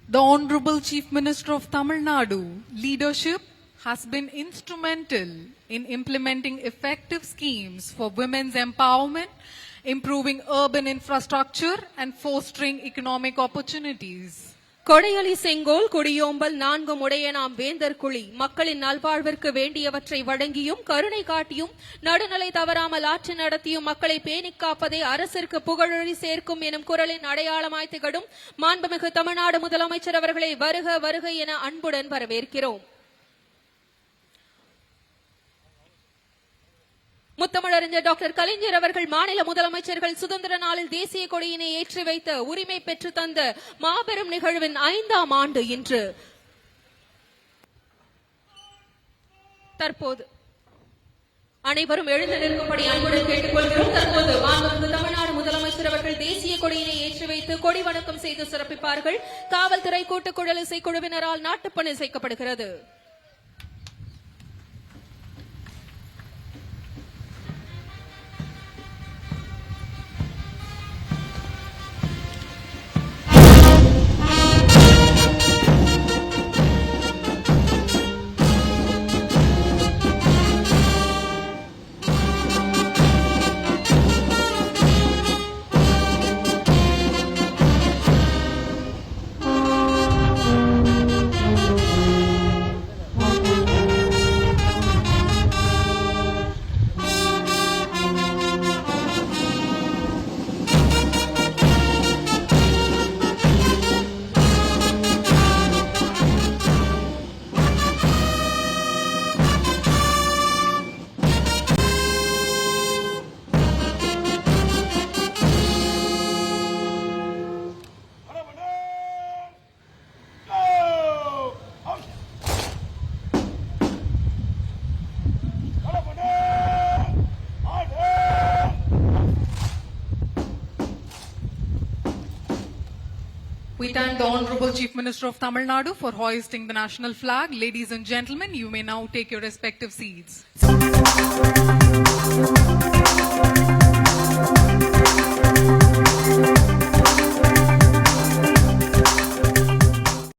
The Honorable Chief Minister of Tamil Nadu leadership has been instrumental in implementing effective schemes for women's empowerment, improving urban infrastructure and fostering economic opportunities. கொடையலி செங்கோல் குடியோம்பல் நான்கு முடையனாம் வேந்தர் குழி மக்களின் நல்வாழ்விற்கு வேண்டியவற்றை வழங்கியும் கருணை காட்டியும் நடுநிலை தவறாமல் ஆட்சி நடத்தியும் மக்களை பேணிக் காப்பதே அரசிற்கு புகழொழி சேர்க்கும் எனும் குரலின் அடையாளமாய் திகழும் மாண்புமிகு தமிழ்நாடு முதலமைச்சர் அவர்களை வருக வருக என அன்புடன் வரவேற்கிறோம். முத்தமிழறிஞர் டாக்டர் கலைஞர் அவர்கள் மாநில முதலமைச்சர்கள் சுதந்திர நாளில் தேசிய கொடியினை ஏற்றி வைத்த உரிமை பெற்று தந்த மாபெரும் நிகழ்வின் 5ஆம் ஆண்டு இன்று. தற்போது அனைவரும் எழுந்து நிற்கும்படி அன்புடன் கேட்டுக் கொள்கிறோம். தற்போது மாண்புமிகு தமிழ்நாடு முதலமைச்சர் அவர்கள் தேசிய கொடியினை ஏற்றி வைத்து கொடி வணக்கம் செய்து சிறப்பிப்பார்கள். காவல்துறை கூட்டுக்குழல் இசைக்குழுவினரால் நாட்டுப்பணி இசைக்கப்படுகிறது. We thank the Honorable Chief Minister of Tamil Nadu for hoisting the national flag. Ladies and gentlemen, you may now take your respective seats.